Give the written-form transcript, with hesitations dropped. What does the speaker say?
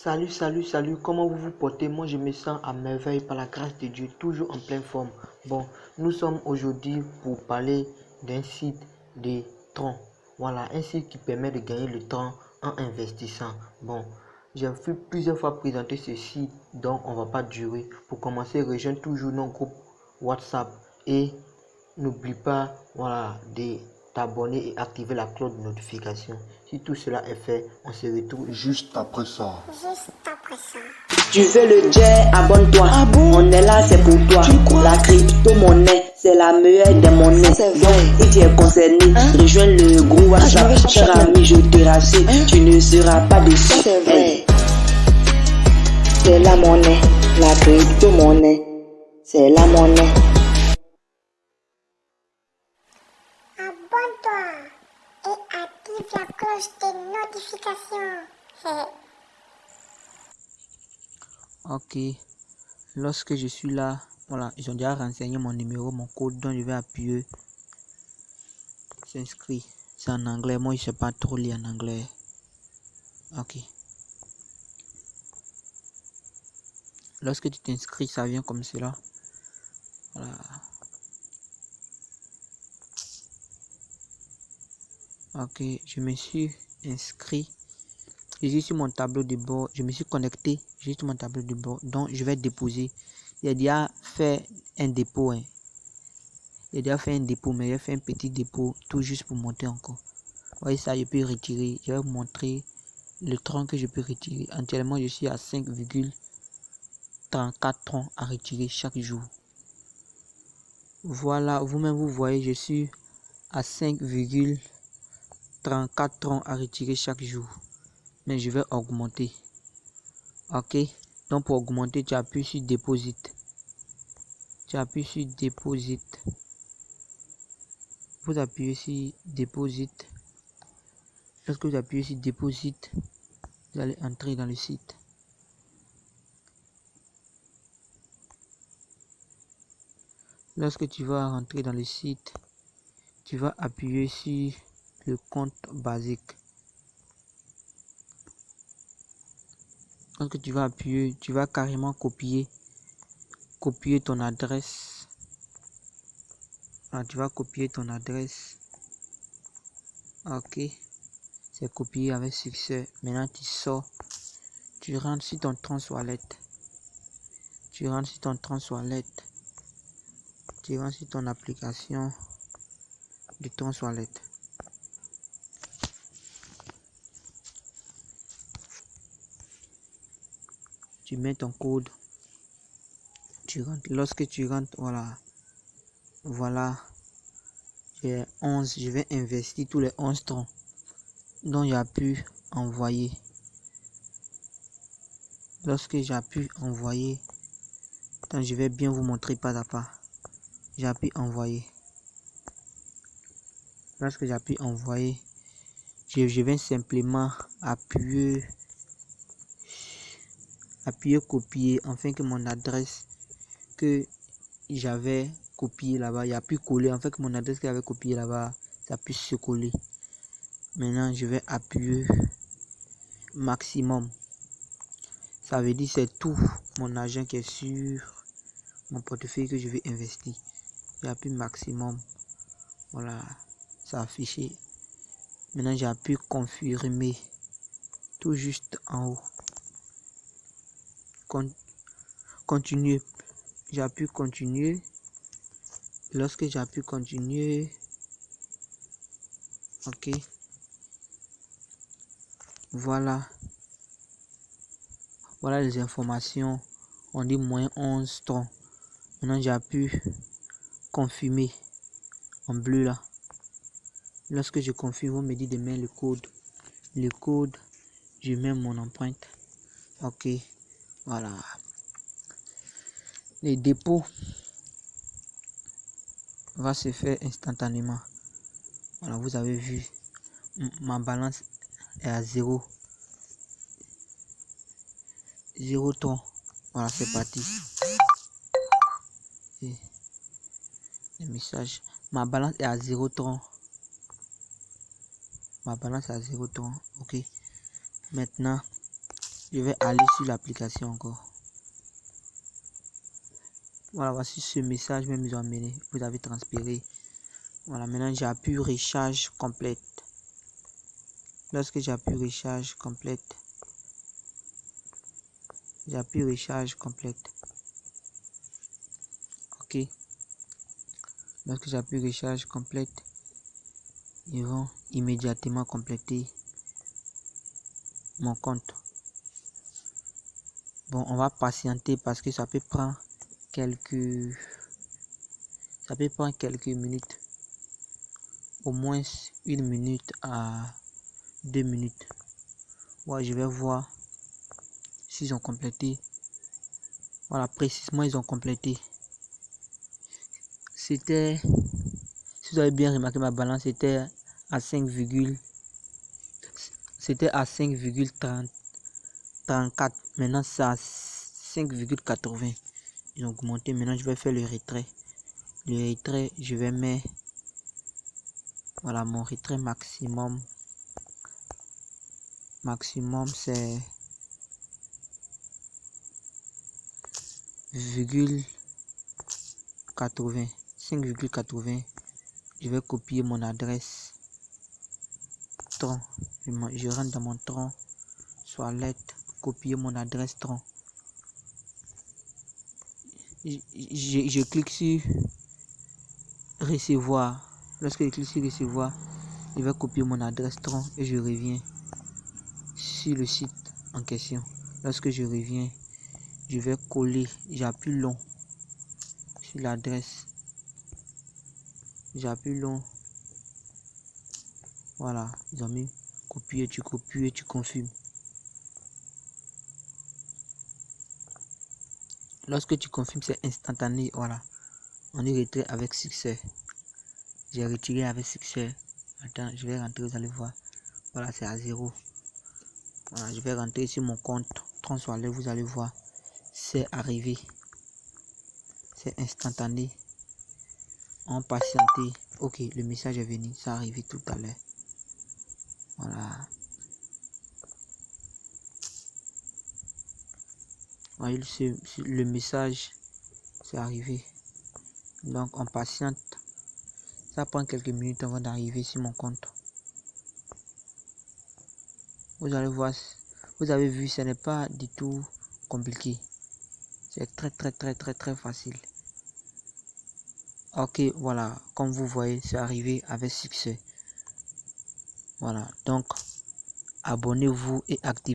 Salut, comment vous vous portez? Moi, je me sens à merveille par la grâce de Dieu, toujours en pleine forme. Bon, nous sommes aujourd'hui pour parler d'un site de Tron. Voilà, un site qui permet de gagner le temps en investissant. Bon, j'ai vu plusieurs fois présenter ce site, donc on va pas durer. Pour commencer, rejoins toujours nos groupes WhatsApp et n'oublie pas, voilà, de t'abonner et activer la cloche de notification. Si tout cela est fait, on se retrouve juste après ça. Tu veux le jet, abonne-toi. Ah bon? On est là, c'est pour toi. La crypto-monnaie, c'est la meilleure des monnaies. Donc, si tu es concerné, rejoins le groupe WhatsApp. Cher ami, je te rassure, tu ne seras pas déçu. C'est la monnaie, la crypto-monnaie. C'est la monnaie. Abonne-toi et active la cloche de notification. Ok, lorsque je suis là, voilà, ils ont déjà renseigné mon numéro, mon code, donc je vais appuyer s'inscrit. C'est en anglais, moi je sais pas trop lire en anglais. Ok, lorsque tu t'inscris, ça vient comme cela. Voilà. Ok, je me suis inscrit. Je suis sur mon tableau de bord, je me suis connecté, je suis sur mon tableau de bord, donc je vais déposer. Il a déjà fait un dépôt, hein. Il a déjà fait un dépôt, mais il a fait un petit dépôt tout juste pour monter encore. Vous voyez ça, je peux retirer. Je vais vous montrer le tronc que je peux retirer. Actuellement, je suis à 5,34 troncs à retirer chaque jour. Voilà, vous-même vous voyez, je suis à 5,34 troncs à retirer chaque jour. Mais je vais augmenter. Ok, donc pour augmenter, tu appuies sur Deposit. Tu appuies sur Deposit. Vous appuyez sur Deposit. Lorsque vous appuyez sur Deposit, vous allez entrer dans le site. Lorsque tu vas rentrer dans le site, tu vas appuyer sur le compte basique. Lorsque tu vas appuyer, tu vas carrément copier ton adresse. Alors, tu vas copier ton adresse. Ok, c'est copié avec succès. Maintenant, tu sors. Tu rentres sur ton Trans-Wallet. Tu rentres sur ton Trans-Wallet. Tu rentres sur ton application de Trans-Wallet. Tu mets ton code. Tu rentres. Lorsque tu rentres, voilà. J'ai 11. Je vais investir tous les 11 troncs dont j'ai pu envoyer. Lorsque j'appuie envoyer, donc je vais bien vous montrer pas à pas. J'appuie envoyer. Lorsque j'appuie envoyer, je vais simplement appuyer copier afin que mon adresse que j'avais copié là-bas, il y a pu coller afin que mon adresse que j'avais copié là-bas, ça puisse se coller. Maintenant, je vais appuyer maximum. Ça veut dire c'est tout mon argent qui est sur mon portefeuille que je vais investir. J'appuie maximum. Voilà, ça a affiché. Maintenant, j'appuie confirmer. Tout juste en haut. Continuer. J'appuie continuer. Lorsque j'appuie continuer, ok. Voilà. Voilà les informations. On dit moins 11 tons. Maintenant, j'appuie confirmer en bleu là. Lorsque je confirme, on me dit de mettre le code. Le code, je mets mon empreinte. Ok. Voilà. Les dépôts va se faire instantanément. Voilà, vous avez vu, ma balance est à 0 tons. Voilà, c'est parti. Et le message, ma balance est à 0 tons. Ma balance est à 0 tons. Ok. Maintenant, Je vais aller sur l'application encore. Voilà, voici ce message même ils ont amené. Vous avez transpiré. Voilà, maintenant j'appuie recharge complète. Lorsque j'appuie recharge complète, j'appuie recharge complète. Ok. Lorsque j'appuie recharge complète, ils vont immédiatement compléter mon compte. Bon, on va patienter parce que ça peut prendre quelques minutes. Au moins 1 minute à 2 minutes. Voilà, je vais voir s'ils ont complété. Voilà, précisément ils ont complété. C'était, si vous avez bien remarqué, ma balance était à 5,34. Maintenant c'est à 5,80. Ils ont augmenté. Maintenant je vais faire le retrait. Le retrait, je vais mettre, voilà, mon retrait maximum c'est 5,80. Je vais copier mon adresse Tron. Je rentre dans mon Tron, Wallet, copier mon adresse Tron. Je clique sur recevoir. Lorsque je clique sur recevoir, je vais copier mon adresse Tron et je reviens sur le site en question. Lorsque je reviens, je vais coller, j'appuie long sur l'adresse, j'appuie long. Voilà, ils ont mis copier, tu copies et tu confirmes. Lorsque tu confirmes, c'est instantané. Voilà, on est retiré avec succès. J'ai retiré avec succès. Attends, je vais rentrer, vous allez voir. Voilà, c'est à 0. Voilà, je vais rentrer sur mon compte Tron Wallet, vous allez voir. C'est arrivé. C'est instantané. On patienté. Ok, le message est venu. Ça arrivé tout à l'heure. Voilà. Voyez, le message, c'est arrivé. Donc, on patiente. Ça prend quelques minutes avant d'arriver sur mon compte. Vous allez voir, vous avez vu, ce n'est pas du tout compliqué. C'est très facile. Ok, voilà, comme vous voyez, c'est arrivé avec succès. Voilà, donc abonnez-vous et activez.